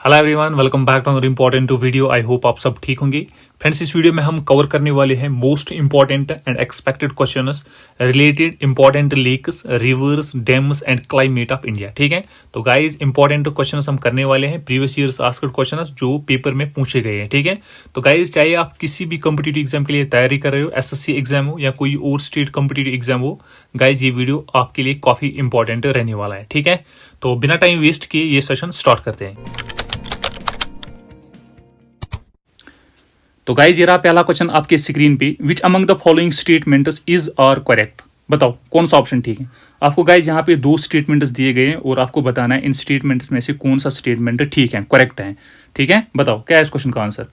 Hello everyone, welcome back to another important video. I hope आप सब ठीक होंगे। फ्रेंड्स, इस वीडियो में हम कवर करने वाले हैं most important and expected questions related important lakes, rivers, dams and climate of India. ठीक है, तो गाइज इंपॉर्टेंट क्वेश्चंस हम करने वाले हैं प्रीवियस ईयर्स आस्क्ड क्वेश्चंस जो पेपर में पूछे गए हैं। ठीक है, तो गाइज चाहे आप किसी भी कॉम्पिटिटिव एग्जाम के लिए तैयारी कर रहे हो, एसएससी एग्जाम हो या कोई और स्टेट कॉम्पिटिटिव एग्जाम हो, गाइज ये वीडियो आपके लिए काफी इंपॉर्टेंट रहने वाला है। ठीक है, तो बिना टाइम वेस्ट किए ये सेशन स्टार्ट करते हैं। तो गाइज ये रहा पहला क्वेश्चन आपके स्क्रीन पे। Which among the following statements is are correct? बताओ कौन सा ऑप्शन ठीक है। आपको गाइज यहाँ पे दो स्टेटमेंट्स दिए गए हैं और आपको बताना है इन स्टेटमेंट्स में से कौन सा स्टेटमेंट ठीक है, करेक्ट है। ठीक है, बताओ क्या है इस क्वेश्चन का आंसर।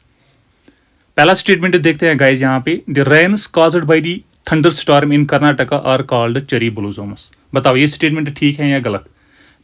पहला स्टेटमेंट देखते हैं गाइज यहाँ पे, the rains caused by the thunder storm in Karnataka are called cherry blossoms. बताओ ये स्टेटमेंट ठीक है या गलत।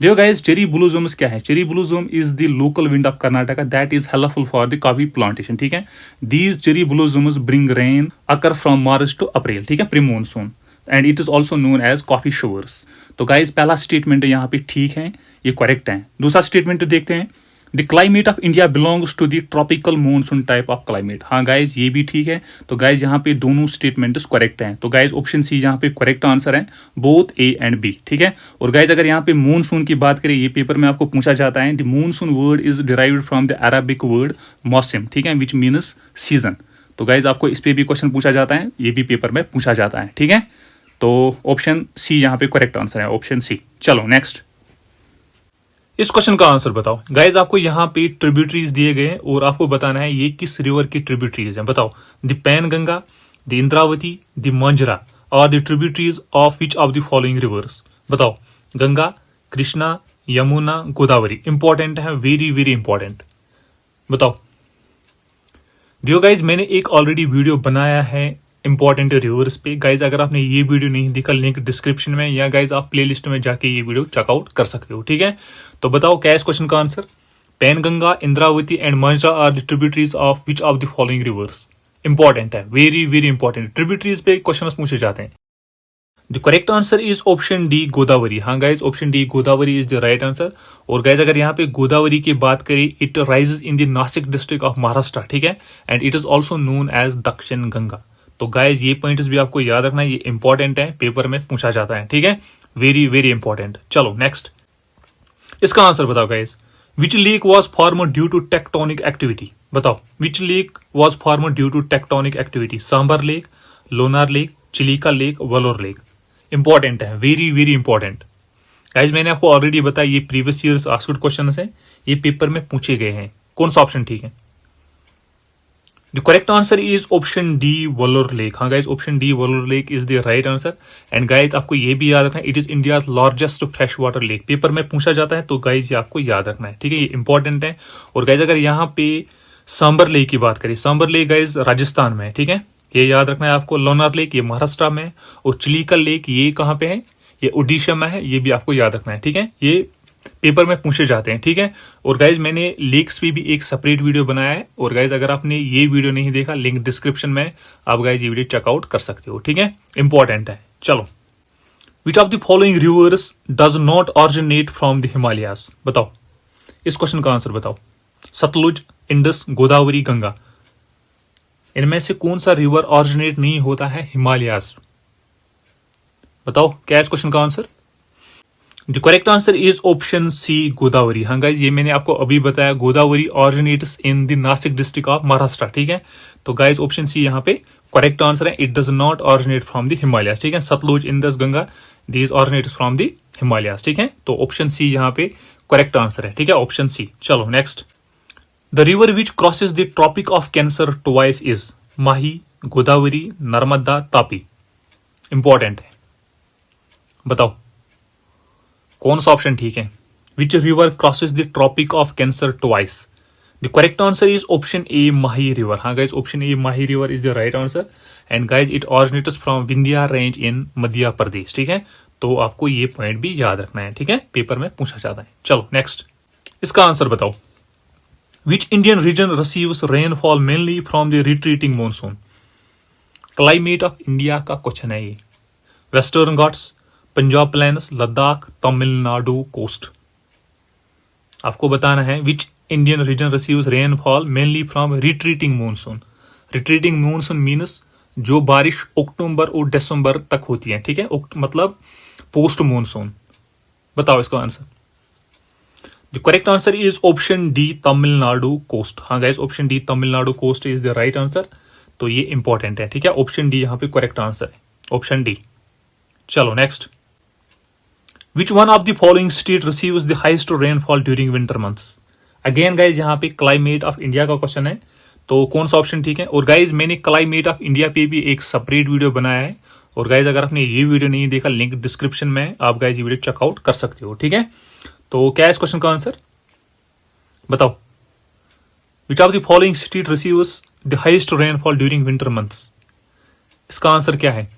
देखो गाइस, चेरी ब्लूजोम्स क्या है? Cherry blossom is the local wind of Karnataka that is helpful for the coffee plantation. ठीक है, these cherry blossoms bring rain occur from March to April. ठीक है, pre monsoon, and it is also known as coffee showers. तो guys पहला statement यहाँ पे ठीक है, ये करेक्ट है। दूसरा स्टेटमेंट देखते हैं, the climate of India belongs to the tropical monsoon type of climate. हाँ गाइज ये भी ठीक है। तो गाइज यहाँ पे दोनों स्टेटमेंट्स करेक्ट हैं। तो गाइज ऑप्शन सी यहाँ पे करेक्ट आंसर है, बोथ ए एंड बी। ठीक है, और गाइज अगर यहाँ पे मानसून की बात करें, ये पेपर में आपको पूछा जाता है, the monsoon word is derived from the Arabic word mausam. ठीक है, विच मीन्स सीजन। तो गाइज आपको इस पे भी क्वेश्चन पूछा जाता है, ये भी पेपर में पूछा जाता है। ठीक है, तो ऑप्शन सी यहाँ पे करेक्ट आंसर है, ऑप्शन सी। चलो नेक्स्ट, इस क्वेश्चन का आंसर बताओ। गाइज आपको यहाँ पे ट्रिब्यूटरीज दिए गए हैं और आपको बताना है ये किस रिवर की ट्रिब्यूटरीज हैं। बताओ, the Penganga, the Indravati, the Manjra और the tributaries of which of the following rivers. बताओ, गंगा, कृष्णा, यमुना, गोदावरी। इंपॉर्टेंट है, वेरी वेरी इंपॉर्टेंट। बताओ। देखो गाइज मैंने एक ऑलरेडी वीडियो बनाया है इंपॉर्टेंट रिवर्स पे। गाइज अगर आपने ये वीडियो नहीं देखा, लिंक डिस्क्रिप्शन में, या गाइज आप प्लेलिस्ट में जाके ये वीडियो चेकआउट कर सकते हो। ठीक है, तो बताओ क्या है इस क्वेश्चन का answer. Penganga, Indravati and Manjra are the tributaries of which of the following rivers. Important है, वेरी वेरी इंपॉर्टेंट। ट्रिब्यूटरीज पे क्वेश्चन पूछे जाते हैं। The correct answer is option D, Godavari. हाँ guys option D, Godavari is the right answer. और guys अगर यहाँ पे गोदावरी की बात करें, it rises in the Nashik district of Maharashtra. ठीक है, and it is also known as दक्षिण गंगा। तो गाइज ये पॉइंट्स भी आपको याद रखना है, ये इंपॉर्टेंट है, पेपर में पूछा जाता है। ठीक है, वेरी वेरी इंपॉर्टेंट। चलो नेक्स्ट, इसका आंसर बताओ guys. Which lake was formed due to tectonic activity. बताओ, which lake was formed due to tectonic activity. Sambhar lake, Lonar lake, Chilika lake, Wular lake. Important है, वेरी वेरी इंपॉर्टेंट। गाइज मैंने आपको already बताया ये previous years asked question है, ये paper में पूछे गए हैं। कौन सा ऑप्शन ठीक है? The correct answer is option D, Wular lake. हाँ guys option D, Wular lake is the right answer. And guys आपको ये भी याद रखना है, it is India's largest fresh water lake. Paper में पूछा जाता है, तो गाइज ये आपको याद रखना है। ठीक है, ये इंपॉर्टेंट है। और गाइज अगर यहाँ पे सांबर लेक की बात करें, सांबर लेक गाइज राजस्थान में है। ठीक है, ये याद रखना है आपको। लोनार लेक ये महाराष्ट्र में है, और चिलिका लेक ये कहाँ पे है? ये उड़ीसा में है। ये भी आपको याद रखना है। ठीक है, ये पेपर में पूछे जाते हैं। ठीक है, और गाइज मैंने लेक्स पे भी एक सेपरेट वीडियो बनाया है, और गाइज अगर आपने ये वीडियो नहीं देखा, लिंक डिस्क्रिप्शन में, आप गाइज ये वीडियो चेकआउट कर सकते हो। ठीक है, इंपॉर्टेंट है। चलो, which of the following reverse does not originate from the Himalayas. बताओ इस क्वेश्चन का आंसर बताओ। सतलुज, इंडस, गोदावरी, गंगा। इनमें से कौन सा रिवर ऑरिजिनेट नहीं होता है हिमालयाज? बताओ क्या है इस क्वेश्चन का answer. The correct answer is option C, Godavari. हाँ गाइज ये मैंने आपको अभी बताया, Godavari originates in the Nashik district of Maharashtra. ठीक है, तो गाइज ऑप्शन सी यहाँ पे करेक्ट आंसर है, it does not originate from the Himalayas. ठीक है, Sutlej, Indus, Ganga, these originates from the Himalayas. ठीक है, तो ऑप्शन सी यहाँ पे करेक्ट आंसर है। ठीक है, ऑप्शन सी। चलो next, the river which crosses the Tropic of Cancer twice is Mahi, Godavari, Narmada, Tapi. Important है, बताओ कौन सा ऑप्शन ठीक है। Which river crosses the Tropic of Cancer twice. The correct answer is option A, Mahi river. हाँ guys option A, Mahi river is the right answer. And guys it originates from Vindhya range in Madhya Pradesh. ठीक है, तो आपको ये point भी याद रखना है। ठीक है, पेपर में पूछा जाता है। चलो नेक्स्ट, इसका आंसर बताओ। Which Indian region receives rainfall mainly from the retreating monsoon. Climate of India का क्वेश्चन है ये। Western Ghats, Punjab plains, Ladakh, Tamil Nadu coast. आपको बताना है विच Indian region receives rainfall mainly from retreating monsoon. Retreating monsoon means जो बारिश अक्टूबर और दिसंबर तक होती है, ठीक है, मतलब पोस्ट मानसून। बताओ इसका answer. The correct answer is option D Tamil Nadu coast. हाँ guys, option D Tamil Nadu coast is the right answer. तो ये इंपॉर्टेंट है, ठीक है, ऑप्शन डी यहाँ पे करेक्ट आंसर है, ऑप्शन डी। चलो next. Which one of the following state receives the highest rainfall during winter months. Again guys यहाँ पे क्लाइमेट ऑफ इंडिया का क्वेश्चन है, तो कौन सा ऑप्शन ठीक है। और गाइज मैंने क्लाइमेट ऑफ इंडिया पे भी एक सेपरेट वीडियो बनाया है, और गाइज अगर आपने ये वीडियो नहीं देखा, लिंक डिस्क्रिप्शन में, आप गाइज ये वीडियो चेकआउट कर सकते हो, ठीक है। तो क्या है इस क्वेश्चन का आंसर, बताओ। Which of the following state receives the highest rainfall during winter months, इसका आंसर क्या है।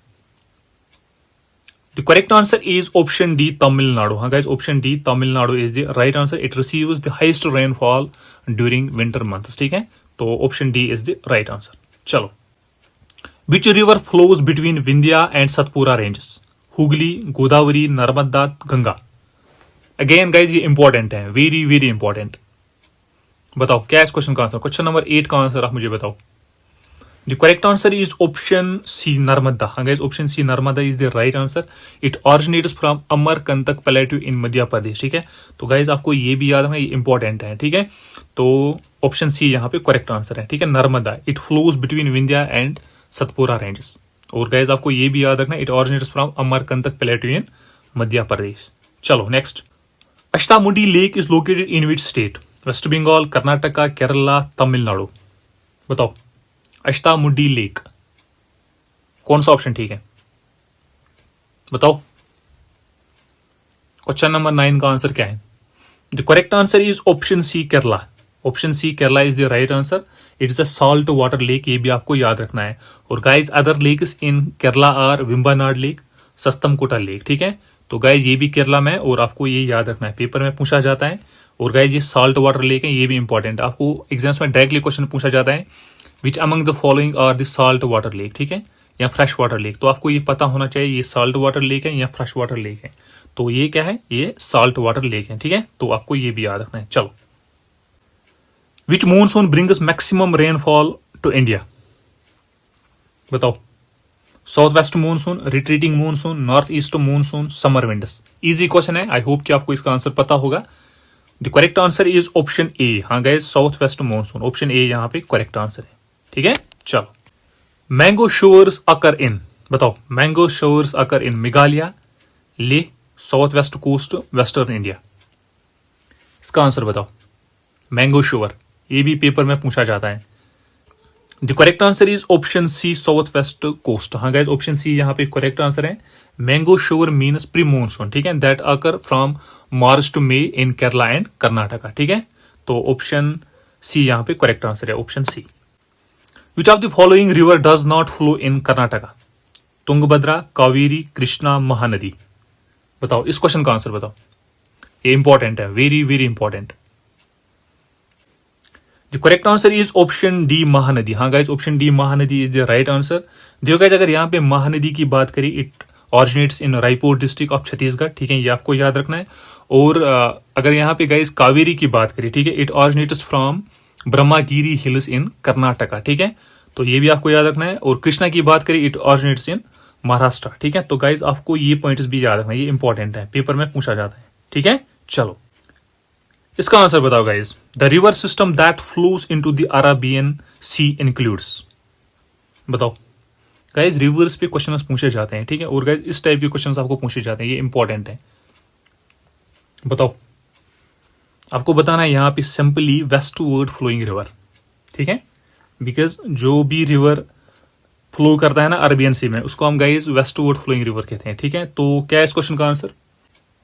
The correct answer is option D Tamil Nadu. हाँ guys, option D Tamil Nadu is the right answer. It receives the highest rainfall during winter months, ठीक है, तो option D is the right answer. चलो। Which river flows between Vindhya and Satpura ranges, Hooghly, Godavari, Narmada, Ganga. Again guys ये important है, very very important. बताओ क्या है इस क्वेश्चन का आंसर। क्वेश्चन नंबर 8 का आंसर आप मुझे बताओ। The correct answer is option C Narmada. हाँ guys, option C Narmada is the right answer. It originates from Amarkantak plateau in Madhya Pradesh, ठीक है। तो गाइज आपको ये भी याद है, ये इंपॉर्टेंट है, ठीक है। तो ऑप्शन सी यहाँ पे करेक्ट आंसर है, ठीक है, Narmada. It flows between Vindhya and Satpura ranges. और गाइज आपको ये भी याद रखना, it originates from Amarkantak plateau in Madhya Pradesh. चलो next. Ashtamudi lake is located in which state, West Bengal, Karnataka, Kerala, Tamil Nadu. बताओ अष्टामुडी लेक, कौन सा ऑप्शन ठीक है, बताओ। क्वेश्चन नंबर 9 का आंसर क्या है। The correct answer is option C Kerala. Option C Kerala is the right answer. It is a salt water lake, ये भी आपको याद रखना है। और guys other lakes in Kerala are Vembanad lake, Sasthamkotta lake, ठीक है। तो गाइज ये भी केरला में, और आपको ये याद रखना है, पेपर में पूछा जाता है। और गाइज ये सॉल्ट वाटर लेक है, ये भी इंपॉर्टेंट है, आपको एग्जाम्स में डायरेक्टली क्वेश्चन पूछा जाता है। Which among the following are the salt water lake, ठीक है, या फ्रेश वाटर लेक। तो आपको ये पता होना चाहिए, ये सॉल्ट वाटर लेक है या फ्रेश वाटर लेक है। तो ये क्या है, ये सॉल्ट वाटर लेक है, ठीक है। तो आपको ये भी याद रखना है। चलो। Which monsoon brings maximum rainfall to India, बताओ। South west monsoon, retreating monsoon, north east monsoon, summer winds. Easy question है, आई होप कि आपको इसका आंसर पता होगा। The correct answer is option A. हाँ guys, south west monsoon, option A यहाँ पे करेक्ट आंसर है, ठीक है। चलो। मैंगो शोअर्स अकर इन, बताओ। Mango showers occur in Meghalaya, Leh, south west coast, western India. इसका आंसर बताओ। मैंगो शोअर, ये भी पेपर में पूछा जाता है। The correct answer is option C south west coast. हाँ गाइस, ऑप्शन सी यहाँ पे करेक्ट आंसर है। Mango shower means pre monsoon, ठीक है, that occur from March to May in Kerala and Karnataka, ठीक है। तो ऑप्शन सी यहाँ पे करेक्ट आंसर है, option C. Which of the following river does not flow in Karnataka, Tungabhadra, Kaveri, Krishna, Mahanadi. बताओ इस क्वेश्चन का आंसर बताओ, ये इंपॉर्टेंट है, very very important. The correct answer is option D Mahanadi. हाँ guys, option D Mahanadi is the right answer. देखो guys, अगर यहाँ पे महानदी की बात करें, it originates in Raipur district of Chhattisgarh, ठीक है, ये आपको याद रखना है। और अगर यहाँ पे गाइज कावेरी की बात करें, ठीक है, it originates from Brahmagiri hills in Karnataka, ठीक है, तो ये भी आपको याद रखना है। और कृष्णा की बात करें, इट ऑरिजिनेट्स इन महाराष्ट्र, ठीक है। तो गाइज आपको ये पॉइंट्स भी याद रखना है, ये इंपॉर्टेंट है, पेपर में पूछा जाता है, ठीक है। चलो इसका आंसर बताओ guys. The river system that flows into the Arabian sea includes, बताओ। गाइज रिवर्स पे क्वेश्चंस पूछे जाते हैं, ठीक है, और गाइज इस टाइप के क्वेश्चंस आपको पूछे जाते हैं, ये इंपॉर्टेंट है। बताओ, आपको बताना है यहाँ पे सिंपली वेस्टवर्ड फ्लोइंग रिवर, ठीक है, बिकॉज जो भी रिवर फ्लो करता है ना अरेबियन सी में, उसको हम गाइज वेस्टवर्ड फ्लोइंग रिवर कहते हैं, ठीक है। तो क्या है इस क्वेश्चन का answer.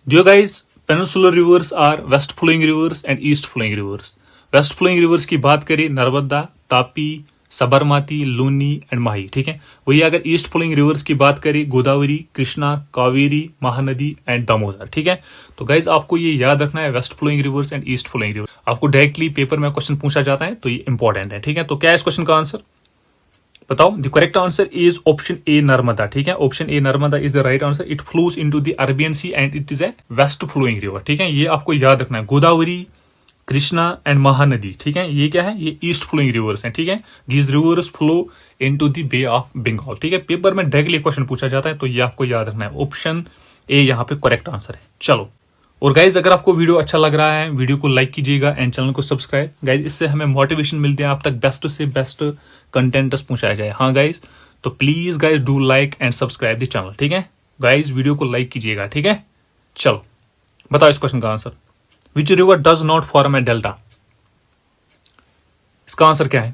Dear guys, peninsular rivers are west flowing rivers and east flowing rivers. West flowing rivers की बात करें, नर्मदा, तापी, सबरमती, लूनी एंड माही, ठीक है। वही अगर ईस्ट फ्लोइंग रिवर्स की बात करें, गोदावरी, कृष्णा, कावेरी, महानदी एंड दामोदर, ठीक है। तो गाइज आपको ये याद रखना है, west flowing rivers and east flowing river. आपको डायरेक्टली पेपर में क्वेश्चन पूछा जाता है, तो ये इंपॉर्टेंट है, ठीक है। तो क्या है इस क्वेश्चन का आंसर बताओ। The correct answer is option A Narmada, ठीक है, option A Narmada is the right answer. It flows into the Arabian sea and it is a west flowing river, ठीक है, ये आपको याद रखना है। गोदावरी, कृष्णा एंड महानदी, ठीक है, ये क्या है, ये ईस्ट फ्लोइंग रिवर्स हैं, ठीक है। These rivers flow into the Bay of Bengal, ठीक है। पेपर में डायरेक्टली क्वेश्चन पूछा जाता है, तो ये आपको याद रखना है। ऑप्शन ए यहाँ पे करेक्ट आंसर है। चलो, और गाइज अगर आपको वीडियो अच्छा लग रहा है, वीडियो को लाइक कीजिएगा एंड चैनल को सब्सक्राइब। गाइज इससे हमें मोटिवेशन मिलते हैं, आप तक बेस्ट से बेस्ट कंटेंट्स पहुंचाया जाए। हाँ गाइज, तो please guys do like and subscribe the channel, ठीक है। गाइज वीडियो को लाइक कीजिएगा, ठीक है। चलो बताओ इस क्वेश्चन का answer. Which river does not form a delta? इसका आंसर क्या है?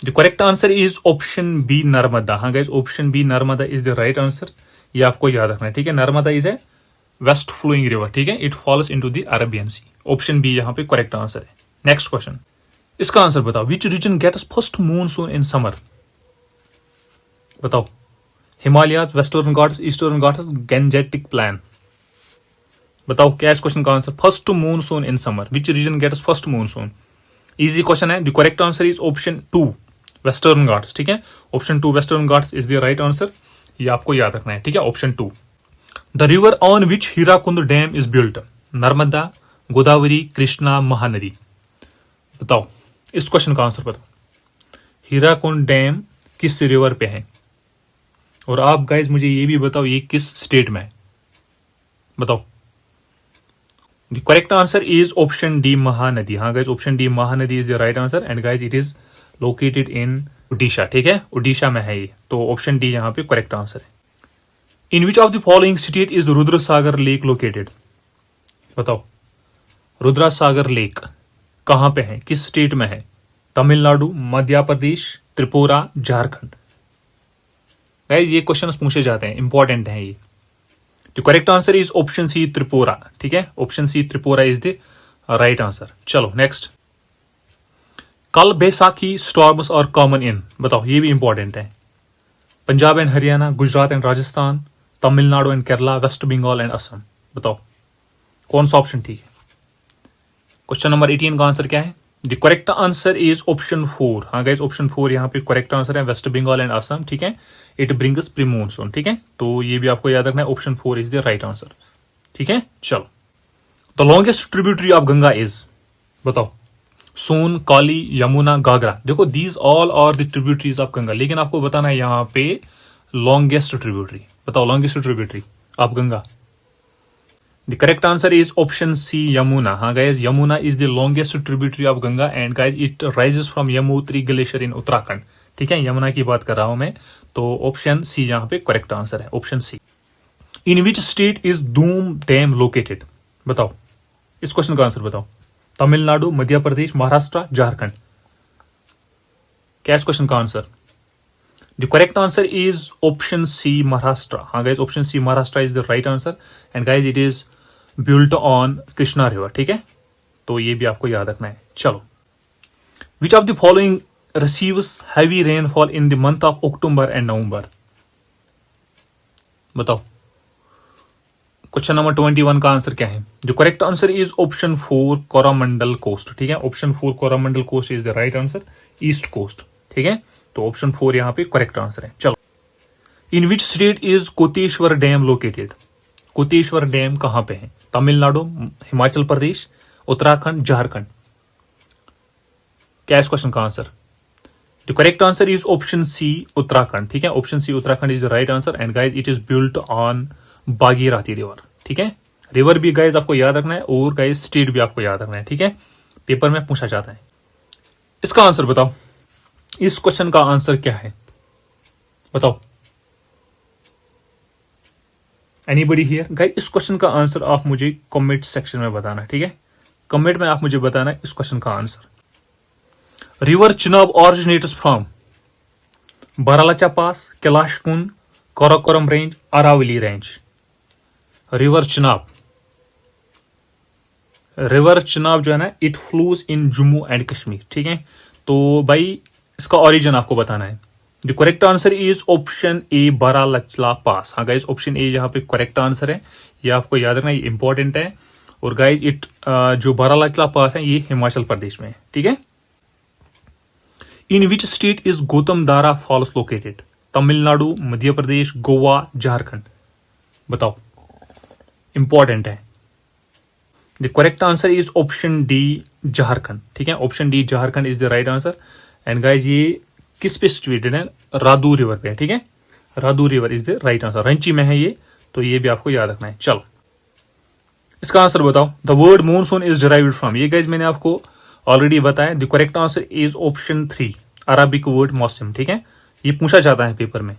The correct answer is option B Narmada. हाँ guys, option B Narmada is the right answer. ये आपको याद रखना है, ठीक है। Narmada is a west flowing river, ठीक है। It falls into the Arabian sea. Option B यहाँ पे करेक्ट आंसर है। नेक्स्ट क्वेश्चन, इसका आंसर बताओ। Which region gets first monsoon in summer? बताओ। Himalayas, western Ghats, Eastern Ghats, Gangetic plain. बताओ क्या इस क्वेश्चन का answer. First monsoon in summer, which region gets first monsoon? Easy question है। The correct answer is option 2 Western Ghats, ठीक है। Option 2 Western Ghats is the right answer. ये आपको याद रखना है, ठीक है। Option 2। The river on which Hirakud dam is built? Narmada, Godavari, Krishna, Mahanadi. बताओ इस क्वेश्चन का आंसर बताओ। हीराकुंड डैम किस रिवर पे है? और आप गाइज मुझे ये भी बताओ ये किस स्टेट में है? बताओ। The correct answer is option D Mahanadi. हाँ guys, option D Mahanadi is the right answer and guys it is located in Orissa, ठीक है। उड़ीसा में है ये, तो ऑप्शन डी यहाँ पे करेक्ट आंसर है। In which of the following state is Rudrasagar lake located? बताओ। रुद्रसागर लेक कहां पे है, किस स्टेट में है? तमिलनाडु, मध्य प्रदेश, त्रिपुरा, झारखंड। गाइस ये क्वेश्चंस पूछे जाते हैं, इंपॉर्टेंट है ये। The correct answer is option C Tripura, ठीक है। Option C Tripura is the right answer. चलो नेक्स्ट, कल बैसाखी स्टॉर्म्स और कॉमन इन? बताओ, ये भी इंपॉर्टेंट है। Punjab and Haryana, Gujarat and Rajasthan, Tamil Nadu and Kerala, West Bengal and Assam. बताओ कौन सा ऑप्शन ठीक है। क्वेश्चन नंबर 18 का आंसर क्या है? The correct answer is option 4। हाँ गाइस, ऑप्शन 4 यहाँ पे करेक्ट आंसर है। वेस्ट बंगाल एंड असम, ठीक है। इट ब्रिंग्स प्री मॉनसून, ठीक है। तो ये भी आपको याद रखना है, option 4 is the right answer, ठीक है। चलो, the longest tributary of Ganga is? बताओ। सोन, काली, यमुना, घाघरा। देखो these all are the tributaries of Ganga, लेकिन आपको बताना है यहाँ पे लॉन्गेस्ट ट्रिब्यूटरी। बताओ longest tributary of Ganga. The correct answer is option C Yamuna. हाँ guys, Yamuna is the longest tributary of Ganga and guys it rises from Yamunotri glacier in Uttarakhand, ठीक है। यमुना की बात कर रहा हूं मैं, तो ऑप्शन सी यहाँ पे करेक्ट आंसर है, option C. In which state is Dhom dam located? बताओ इस क्वेश्चन का आंसर बताओ। तमिलनाडु, मध्य प्रदेश, महाराष्ट्र, झारखंड। क्या इस क्वेश्चन का answer? The correct answer is option C Maharashtra. हाँ guys, option C Maharashtra is the right answer and guys it is built on Krishna river, ठीक है। तो ये भी आपको याद रखना है। चलो, which of the following receives heavy rainfall in the month of October and November? बताओ। क्वेश्चन नंबर 21 का आंसर क्या है? The correct answer is option 4 Coromandel coast, ठीक है। Option 4 Coromandel coast is the right answer, east coast, ठीक है। तो option 4 यहाँ पे करेक्ट आंसर है। चलो, in which state is Koteshwar dam located? Koteshwar dam कहां पे है? तमिलनाडु, हिमाचल प्रदेश, उत्तराखंड, झारखंड। क्या इस क्वेश्चन का answer? The correct answer is option C Uttarakhand, ठीक है। Option C Uttarakhand is the right answer and guys it is built on Bhagirathi river, ठीक है। रिवर भी गाइज आपको याद रखना है और गाइज स्टेट भी आपको याद रखना है, ठीक है। पेपर में पूछा जाता है। इसका आंसर बताओ। इस क्वेश्चन का आंसर क्या है? बताओ। Anybody here? गाइस इस क्वेश्चन का आंसर आप मुझे कमेंट सेक्शन में बताना, ठीक है। कमेंट में आप मुझे बताना है इस क्वेश्चन का answer. River Chenab originates from Baralacha pass, Kailash Kund, Karakoram range, Aravalli range. River Chenab, river Chenab जो है ना, it flows in Jammu and Kashmir, ठीक है। तो भाई इसका ओरिजिन आपको बताना है। The correct answer is option A Baralacha pass. हाँ गाइज, ऑप्शन ए यहाँ पे करेक्ट आंसर है, ये आपको याद रखना, ये इंपॉर्टेंट है। और गाइज इट जो बारालाचा पास है ये हिमाचल प्रदेश में है, ठीक है। In which state is Gautamdhara falls located? Tamil Nadu, Madhya Pradesh, Goa, Jharkhand. बताओ, इंपॉर्टेंट है। The correct answer is option D Jharkhand, ठीक है, option D Jharkhand is the right answer. And guys ये किस पे सिचुएटेड है, रादू रिवर पे, ठीक है, Raru river is the right answer, Ranchi में है ये, तो ये भी आपको याद रखना है। चलो इसका आंसर बताओ। The word monsoon is derived from, ये गाइज मैंने आपको ऑलरेडी बताया। The correct answer is option 3 Arabic word mausam, ठीक है, ये पूछा जाता है पेपर में।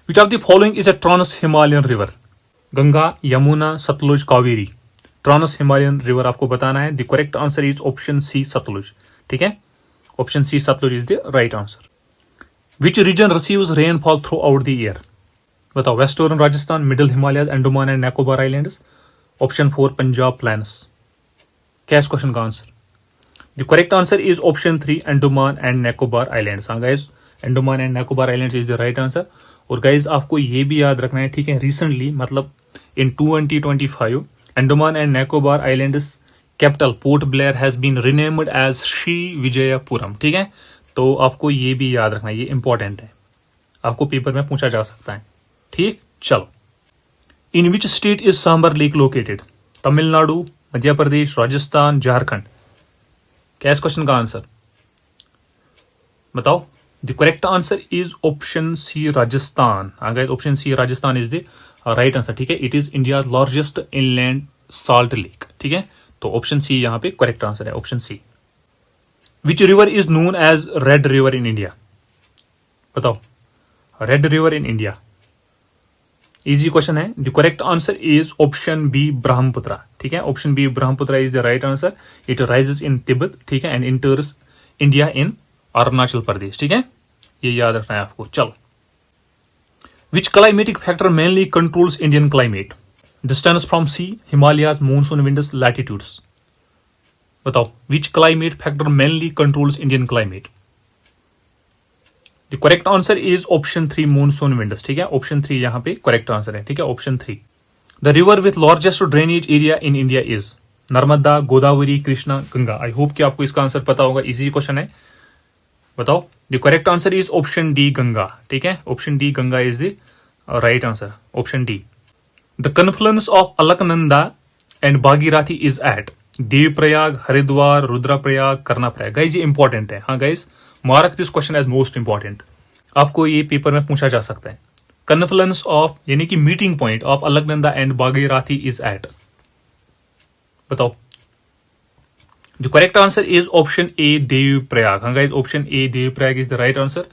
Which of the following is a trans Himalayan river, Ganga, Yamuna, Sutlej, Kaveri. Trans Himalayan river आपको बताना है। The correct answer is option C Sutlej, ठीक है, option C Sutlej is the right answer. Which reason receives rainfall throughout the year, बताओ। Western Rajasthan, middle Himalaya, Andaman and Nicobar islands, option 4 Punjab plains. क्या इस question का answer? The correct answer is option 3 Andaman and Nicobar islands. हाँ guys, Andaman and Nicobar islands is the right answer. और guys आपको ये भी याद रखना है, ठीक है, रिसेंटली मतलब in 2025 Andaman and Nicobar islands capital Port Blair has been renamed as Shri Vijayapuram, ठीक है, तो आपको ये भी याद रखना है, ये इंपॉर्टेंट है, आपको पेपर में पूछा जा सकता है, ठीक। चलो, in which state is Sambhar lake located, Tamil Nadu, Madhya Pradesh, Rajasthan, Jharkhand. क्या इस क्वेश्चन का आंसर बताओ। The correct answer is option C Rajasthan. Guys option C Rajasthan is the right answer, ठीक है, it is India largest inland salt lake, ठीक है, तो ऑप्शन सी यहाँ पे करेक्ट आंसर है, option C. Which river is known as red river in India, बताओ, red river in India. Easy question है। The correct answer is option B Brahmaputra, ठीक है, option B Brahmaputra is the right answer. It rises in Tibet, ठीक है, and enters India in Arunachal Pradesh, ठीक है, ये याद रखना है आपको। चलो, which climatic factor mainly controls Indian climate, distance from sea, Himalayas, monsoon winds, latitudes. बताओ, which climate factor mainly controls Indian climate. The correct answer is option 3 monsoon winds, ठीक है, ऑप्शन 3 यहाँ पे करेक्ट आंसर है, ठीक है, option 3। The river with largest drainage area in India is Narmada, Godavari, Krishna, Ganga. I hope कि आपको इसका आंसर पता होगा, इजी क्वेश्चन है, बताओ। The correct answer is option D Ganga, ठीक है, option D Ganga is the right answer, option D. The confluence of Alaknanda and Bhagirathi is at Devprayag, Haridwar, Rudraprayag, Karnaprayag. Guys ये इंपॉर्टेंट है, हाँ guys, mark this question as most important, आपको ये paper में पूछा जा सकता है। कन्फ्लुएंस ऑफ यानी कि meeting point of Alaknanda and Bhagirathi is at, बताओ। The correct answer is option A Devprayag. हाँ guys, option A Devprayag is the right answer.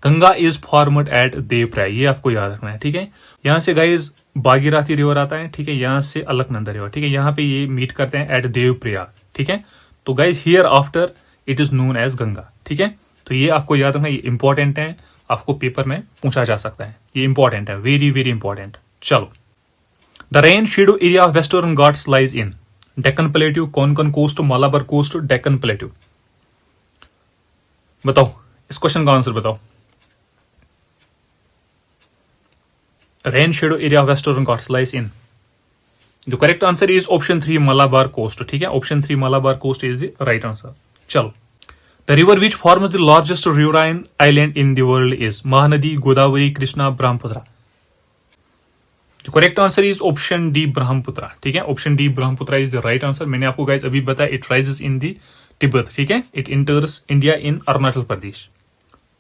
Ganga is formed at Devprayag, ये आपको याद रखना है, ठीक है। यहां से गाइज भागीरथी रिवर आता है, ठीक है, यहां से अलकनंदा रिवर, ठीक है, यहाँ पे ये मीट करते हैं एट देवप्रयाग, ठीक है, तो guys here after it is known as Ganga, ठीक है, तो ये आपको याद रखना, ये इंपॉर्टेंट है, आपको पेपर में पूछा जा सकता है, ये इंपॉर्टेंट है, वेरी वेरी इंपॉर्टेंट। चलो, the rain shadow area of western Ghats lies in Deccan plateau, Konkan coast, Malabar coast, Deccan plateau. बताओ, इस क्वेश्चन का आंसर बताओ। Rain shadow area of western Ghats lies in, the correct answer is option 3 Malabar coast, ठीक है, option 3 Malabar coast is the right answer. चलो, the river which forms the largest riverine island in the world is Mahanadi, Godavari, Krishna, Brahmaputra. The correct answer is option D Brahmaputra, ठीक है, option D Brahmaputra is the right answer. मैंने आपको guys अभी बताया, it rises in the Tibet, ठीक है, it enters India in Arunachal Pradesh,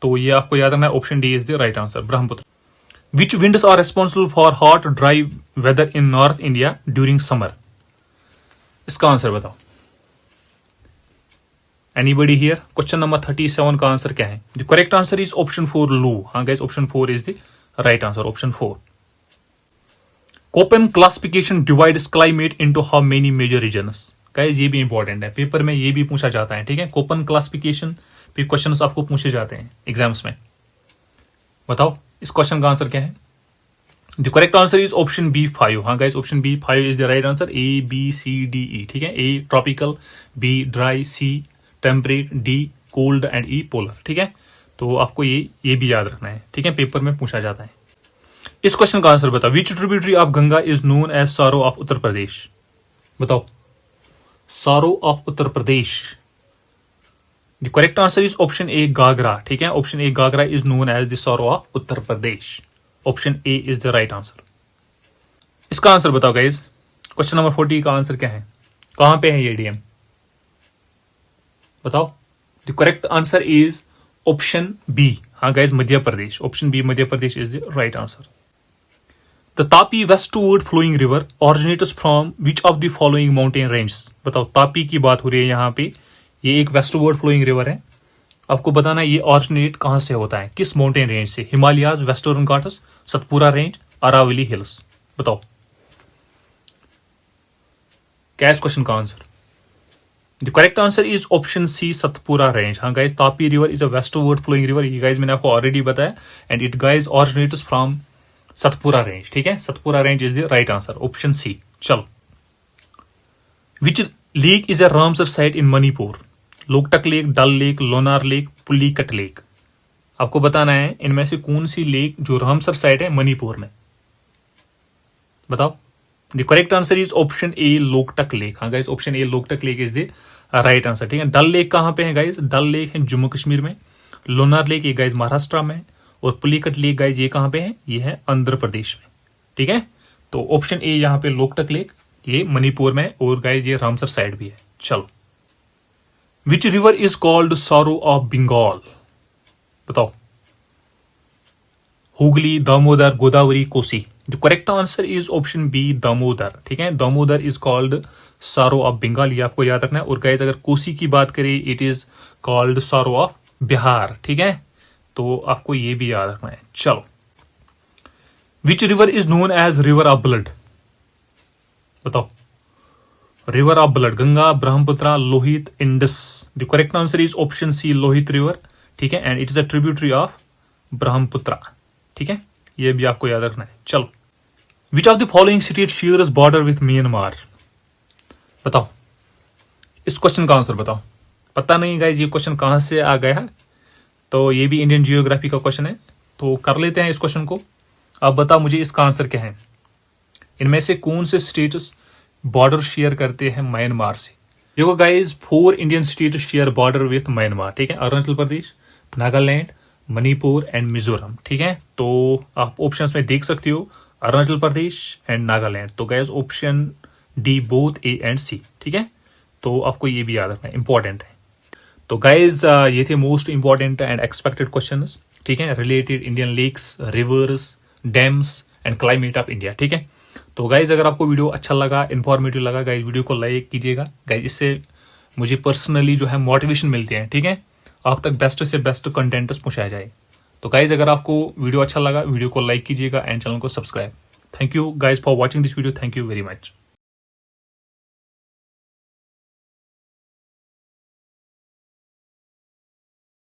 तो ये आपको याद रखना है, option D is the right answer, Brahmaputra. Which winds are responsible for hot dry weather in north India during summer, इसका आंसर बताओ। Anybody here? क्वेश्चन नंबर 37 का आंसर क्या है? The correct answer is option 4 loo. हाँ guys, option 4 is the right answer, option 4। Koppen classification divides climate into how many major regions. Guys ये भी important है, paper में ये भी पूछा जाता है, ठीक है, कोपेन क्लासिफिकेशन पे क्वेश्चंस आपको पूछे जाते हैं एग्जाम्स में। बताओ इस क्वेश्चन का आंसर क्या है? The correct answer is option B 5। हाँ guys, option B 5 is the right answer. A B C D E, ठीक है, A tropical, B dry, C temperate, D cold and E polar, ठीक है, तो आपको ये भी याद रखना है, ठीक है, पेपर में पूछा जाता है। इस क्वेश्चन का आंसर बताओ। Which tributary of Ganga is known as sorrow of Uttar Pradesh? बताओ, sorrow of Uttar Pradesh. The correct answer is option A Ghaghara, ठीक है, option A Ghaghara is known as the sorrow of Uttar Pradesh, option A is the right answer. इसका answer बताओ guys. Question number 40 का answer क्या है? कहां पे है ये डैम? बताओ। The correct answer is option B. हाँ guys, Madhya Pradesh. Option B Madhya Pradesh is the right answer. The Tapi westward flowing river originates from which of the following mountain ranges? बताओ, तापी की बात हो रही है यहाँ पे। ये एक वेस्टवर्ड फ्लोइंग रिवर है। आपको बताना है ये ऑरिजिनेट कहां से होता है, किस माउंटेन रेंज से? Himalayas, western Ghats, Satpura range, Aravalli hills. बताओ क्या है इस क्वेश्चन का answer? The correct answer is option C, Satpura range. हाँ guys, Tapi river is a westward flowing river. ये गाइज मैंने आपको ऑलरेडी बताया, and it guys originates from Satpura range. ठीक है, Satpura range is the right answer, option C. चलो, which lake is a Ramsar site in Manipur? Loktak lake, dull lake, Lonar lake, Pulicat lake. आपको बताना है इनमें से कौन सी लेक जो रामसर साइट है मणिपुर में। बताओ। The correct answer is option A, Loktak lake. हाँ guys, option A, Loktak lake is the right answer. ठीक है, डल लेक कहां पे है गाइस? डल लेक है जम्मू कश्मीर में। लोनार लेक ये गाइस महाराष्ट्र में है। और पुलिकट लेक गाइस ये कहां पे है? ये है आंध्र प्रदेश में। ठीक है, तो ऑप्शन ए यहाँ पे लोकटक लेक, ये मणिपुर में, और गाइस ये रामसर साइड भी है। चलो, which river is called sorrow of Bengal? बताओ। Hooghly, Damodar, Godavari, Kosi. The correct answer is option B, Damodar. ठीक है, Damodar is called sorrow of Bengal, ये आपको याद रखना है। और गाइस अगर कोसी की बात करें, it is called sorrow of Bihar. ठीक है, तो आपको ये भी याद रखना है। चलो, which river is known as river of blood? बताओ। River of blood, Ganga, Brahmaputra, Lohit, Indus. The correct answer is option C, Lohit river. ठीक है, and it is a tributary of Brahmaputra. ठीक है, ये भी आपको याद रखना है। चलो, which of the following state shares border with Myanmar? बताओ, इस क्वेश्चन का आंसर बताओ। पता नहीं गाइज ये क्वेश्चन कहां से आ गया है, तो ये भी इंडियन जियोग्राफी का क्वेश्चन है, तो कर लेते हैं इस क्वेश्चन को। अब बताओ मुझे इसका आंसर क्या है। इनमें से कौन से स्टेट्स बॉर्डर शेयर करते हैं म्यांमार से? देखो guys, 4 Indian state share border with Myanmar. ठीक है, अरुणाचल प्रदेश, नागालैंड, मणिपुर एंड मिजोरम। ठीक है, तो आप ऑप्शंस में देख सकते हो अरुणाचल प्रदेश एंड नागालैंड। तो guys option D, both A and C. ठीक है, तो आपको ये भी याद रखना है, इंपॉर्टेंट है। तो गाइज ये थे most important and expected questions. ठीक है, related Indian lakes, rivers, dams and climate of India. ठीक है, तो गाइज अगर आपको वीडियो अच्छा लगा, इन्फॉर्मेटिव लगा, गाइज वीडियो को लाइक कीजिएगा। गाइज इससे मुझे पर्सनली जो है मोटिवेशन मिलती है। ठीक है, आप तक बेस्ट से बेस्ट कंटेंट्स पहुंचाया जाए। तो गाइज अगर आपको वीडियो अच्छा लगा, वीडियो को लाइक कीजिएगा एंड चैनल को subscribe. Thank you guys for watching this video. Thank you very much.